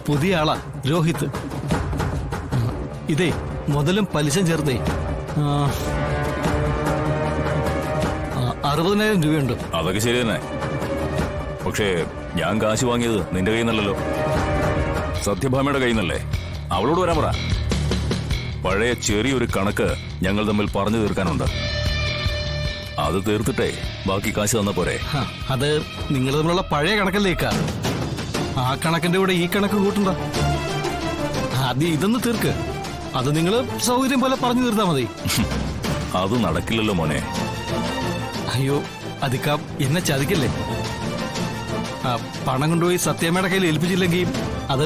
പുതിയ ആളാ രോഹിത്. ഇതേ മുതലും പലിശം ചേർത്തേ 60,000 രൂപയുണ്ട്. അതൊക്കെ ശരി തന്നെ. പക്ഷേ ഞാൻ കാശ് വാങ്ങിയത് നിന്റെ കയ്യിൽ നിന്നല്ലോ, സത്യഭാമയുടെ കയ്യിൽ നിന്നല്ലേ. അവളോട് വരാൻ പറ. പഴയ ചെറിയൊരു കണക്ക് ഞങ്ങൾ തമ്മിൽ പറഞ്ഞു തീർക്കാനുണ്ട്. അത് തീർത്തിട്ടേ ബാക്കി കാശ് തന്ന പോരെ. അത് നിങ്ങൾ തമ്മിലുള്ള പഴയ കണക്കല്ലേക്കാ. ആ കണക്കിന്റെ കൂടെ ഈ കണക്ക് കൂട്ടണ്ട. ആദ്യം ഇതൊന്ന് തീർക്ക്. അത് നിങ്ങൾ സൗകര്യം പോലെ പറഞ്ഞു തീർത്താ മതി. അത് നടക്കില്ലല്ലോ മോനെ. അയ്യോ അതിക്ക എന്നെ ചതിക്കല്ലേ. പണം കൊണ്ടുപോയി സത്യമയുടെ കയ്യിൽ ഏൽപ്പിച്ചില്ലെങ്കിൽ അത്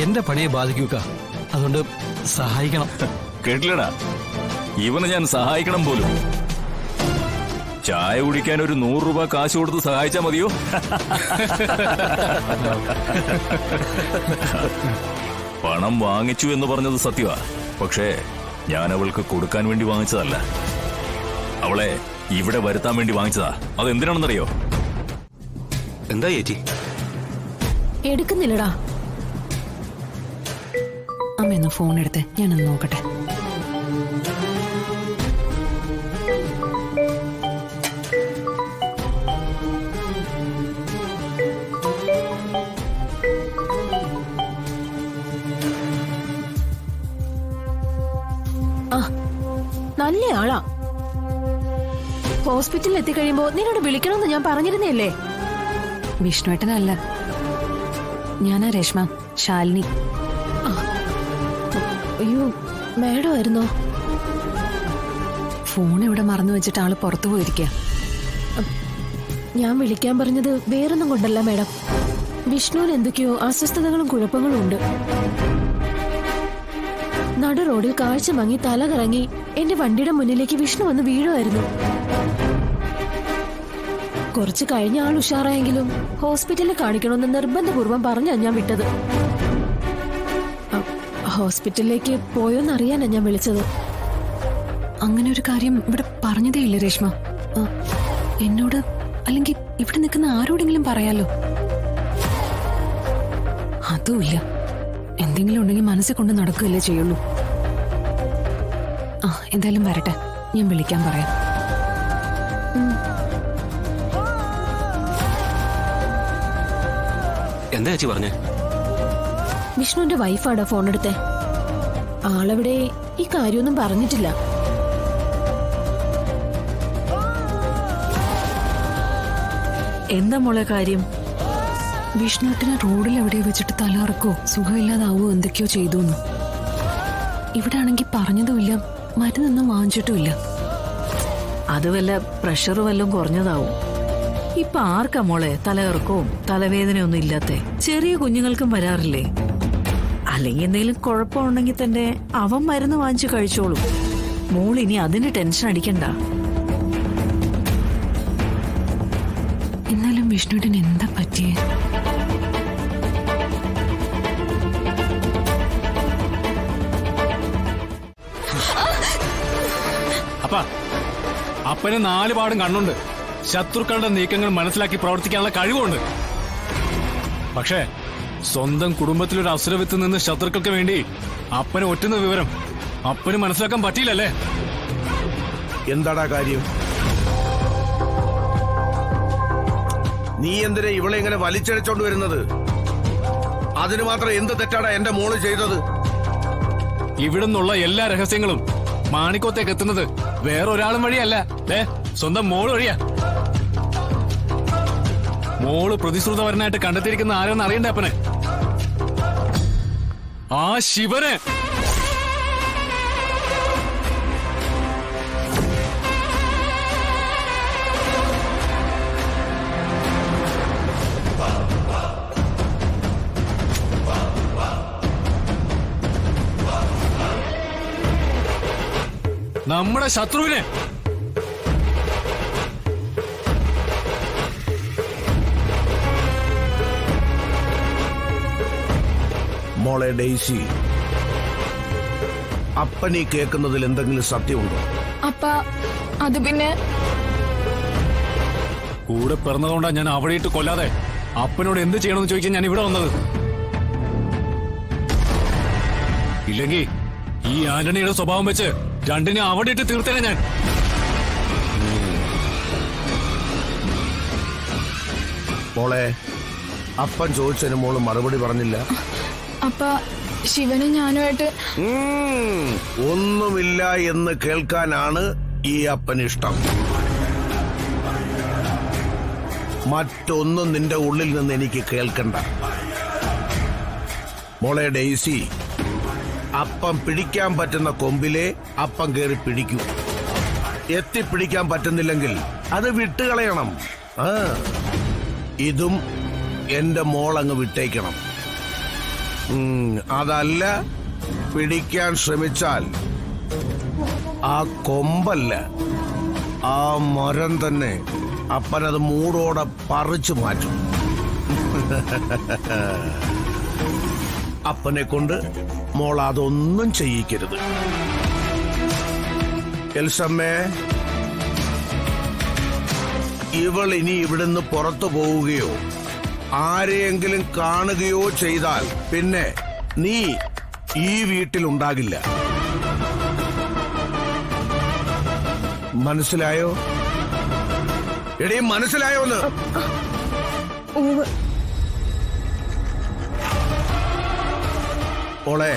എന്റെ പണിയെ ബാധിക്കുക. അതുകൊണ്ട് സഹായിക്കണം. കേട്ടില്ലടാ, ഇവനെ ഞാൻ സഹായിക്കണം പോലും. ചായ കുടിക്കാൻ ഒരു 100 രൂപ കാശ് കൊടുത്ത് സഹായിച്ചാ മതിയോ? പണം വാങ്ങിച്ചു എന്ന് പറഞ്ഞത് സത്യമാ. പക്ഷേ ഞാൻ അവൾക്ക് കൊടുക്കാൻ വേണ്ടി വാങ്ങിച്ചതല്ല, അവളെ ഇവിടെ വരുത്താൻ വേണ്ടി വാങ്ങിച്ചതാ. അതെന്തിനാണെന്നറിയോ? എന്താ ചേച്ചി? എടുക്കുന്നില്ലടാ. അമ്മയൊന്ന് ഫോൺ എടുത്ത് ഞാനൊന്ന് നോക്കട്ടെ. നല്ല ആളാ. ഹോസ്പിറ്റലിൽ എത്തിക്കഴിയുമ്പോ നിന്നോട് വിളിക്കണമെന്ന് ഞാൻ പറഞ്ഞിരുന്നല്ലേ? വിഷ്ണുവേട്ടനല്ല, ഞാനാ രേഷ്മ, ശാലിനി. അയ്യോ മാഡം ആയിരുന്നോ? ഫോൺ ഇവിടെ മറന്നു വെച്ചിട്ട് ആള് പുറത്തു പോയിരിക്കുക. ഞാൻ വിളിക്കാൻ പറഞ്ഞത് വേറൊന്നും കൊണ്ടല്ല മാഡം. വിഷ്ണുവിന് എന്തൊക്കെയോ അസ്വസ്ഥതകളും കുഴപ്പങ്ങളും ഉണ്ട്. നടു റോഡിൽ കാഴ്ച മങ്ങി തല കറങ്ങി എന്റെ വണ്ടിയുടെ മുന്നിലേക്ക് വിഷ്ണു വന്ന് വീഴുമായിരുന്നു. കുറച്ച് കഴിഞ്ഞ ആൾ ഉഷാറായെങ്കിലും ഹോസ്പിറ്റലിൽ കാണിക്കണമെന്ന് നിർബന്ധപൂർവ്വം പറഞ്ഞാ ഞാൻ വിട്ടത്. ഹോസ്പിറ്റലിലേക്ക് പോയോന്നറിയാനാ ഞാൻ വിളിച്ചത്. അങ്ങനെ ഒരു കാര്യം ഇവിടെ പറഞ്ഞതേ ഇല്ല രേഷ്മ. എന്നോട് അല്ലെങ്കിൽ ഇവിടെ നിൽക്കുന്ന ആരോടെങ്കിലും പറയാലോ. അതുമില്ല. എന്തെങ്കിലും ഉണ്ടെങ്കിൽ മനസ്സിൽ കൊണ്ട് നടക്കുകയല്ലേ ചെയ്യുള്ളൂ. എന്തായാലും വരട്ടെ, ഞാൻ വിളിക്കാൻ പറയാം. എന്താ ചേച്ചി പറഞ്ഞേ? വിഷ്ണുവിന്റെ വൈഫാടാ ഫോൺ എടുത്തേ. ആളെവിടെ ഈ കാര്യമൊന്നും പറഞ്ഞിട്ടില്ല. എന്താ മോളെ കാര്യം? വിഷ്ണുവേട്ടനെ റോഡിൽ എവിടെ വെച്ചിട്ട് തലകറക്കോ സുഖമില്ലാതാവോ എന്തൊക്കെയോ ചെയ്തു. ഇവിടെ ആണെങ്കിൽ പറഞ്ഞതുമില്ല, മരുന്നൊന്നും വാങ്ങിച്ചിട്ടുമില്ല. അത് വല്ല പ്രഷർ വല്ലതും കുറഞ്ഞതാവും. ഇപ്പൊ ആർക്കാ മോളെ തലകറക്കവും തലവേദനയൊന്നും ഇല്ലാത്ത? ചെറിയ കുഞ്ഞുങ്ങൾക്കും വരാറില്ലേ? അല്ലെങ്കിൽ എന്തെങ്കിലും കുഴപ്പമുണ്ടെങ്കിൽ തന്നെ അവൻ മരുന്ന് വാങ്ങിച്ചു കഴിച്ചോളും. മോൾ ഇനി അതിന് ടെൻഷൻ അടിക്കണ്ട. എന്നാലും വിഷ്ണുവേട്ടൻ എന്താ പറ്റിയേ? അപ്പന് 4 പാടും കണ്ണുണ്ട്. ശത്രുക്കളുടെ നീക്കങ്ങൾ മനസ്സിലാക്കി പ്രവർത്തിക്കാനുള്ള കഴിവുണ്ട്. പക്ഷേ സ്വന്തം കുടുംബത്തിലൊരു അസുരവിത്ത് നിന്ന് ശത്രുക്കൾക്ക് വേണ്ടി അപ്പനെ ഒറ്റുന്ന വിവരം അപ്പന് മനസ്സിലാക്കാൻ പറ്റിയില്ലല്ലേ? എന്താടാ കാര്യം? നീ എന്തിനാ ഇവളെ ഇങ്ങനെ വലിച്ചഴച്ചോണ്ട് വരുന്നത്? അതിന് മാത്രം എന്ത് തെറ്റാടാ എന്റെ മോള് ചെയ്തത്? ഇവിടുന്നുള്ള എല്ലാ രഹസ്യങ്ങളും മാണിക്കോത്തേക്ക് എത്തുന്നത് വേറൊരാളും വഴിയല്ല, സ്വന്തം മോള് വഴിയാ. മോള് പ്രതിശ്രുതവരനായിട്ട് കണ്ടെത്തിയിരിക്കുന്ന ആരെന്ന് അറിയണ്ടേ അപ്പനെ? ആ ശിവനെ. നമ്മുടെ ശത്രുവിനെ. മോളെ ഡെയ്സി, അപ്പനീ കേൾക്കുന്നതിൽ എന്തെങ്കിലും സത്യമുണ്ടോ? അപ്പ അത് പിന്നെ കൂടെ പിറന്നതുകൊണ്ടാ ഞാൻ അവിടെ ഇട്ട് കൊല്ലാതെ അപ്പനോട് എന്ത് ചെയ്യണമെന്ന് ചോദിക്കാൻ ഞാൻ ഇവിടെ വന്നത്. ഇല്ലെങ്കിൽ ഈ ആന്റണിയുടെ സ്വഭാവം വെച്ച് രണ്ടിനെ അവിടെ ഇട്ട് തീർത്തേനെ ഞാൻ. മോളെ, അപ്പൻ ചോദിച്ചതിന് മോള് മറുപടി പറഞ്ഞില്ല. അപ്പ ശിവനും ഞാനുമായിട്ട് ഒന്നുമില്ല എന്ന് കേൾക്കാനാണ് ഈ അപ്പന് ഇഷ്ടം. മറ്റൊന്നും നിന്റെ ഉള്ളിൽ നിന്ന് എനിക്ക് കേൾക്കണ്ട. മോളെ ഡെയ്സി, അപ്പം പിടിക്കാൻ പറ്റുന്ന കൊമ്പിലെ അപ്പം കയറി പിടിക്കൂ. എത്തിപ്പിടിക്കാൻ പറ്റുന്നില്ലെങ്കിൽ അത് വിട്ടുകളയണം. ഇതും എന്റെ മോളങ്ങ് വിട്ടേക്കണം. അതല്ല, പിടിക്കാൻ ശ്രമിച്ചാൽ ആ കൊമ്പല്ല, ആ മരം തന്നെ അപ്പനത് മൂടോടെ പറിച്ചു മാറ്റും. അപ്പനെ കൊണ്ട് മോൾ അതൊന്നും ചെയ്യിക്കരുത്. എൽസമ്മേ, ഇവൾ ഇനി ഇവിടുന്ന് പുറത്തു പോവുകയോ ആരെയെങ്കിലും കാണുകയോ ചെയ്താൽ പിന്നെ നീ ഈ വീട്ടിലുണ്ടാകില്ല. മനസ്സിലായോ? എടീ, മനസ്സിലായോന്ന്? മോളെ,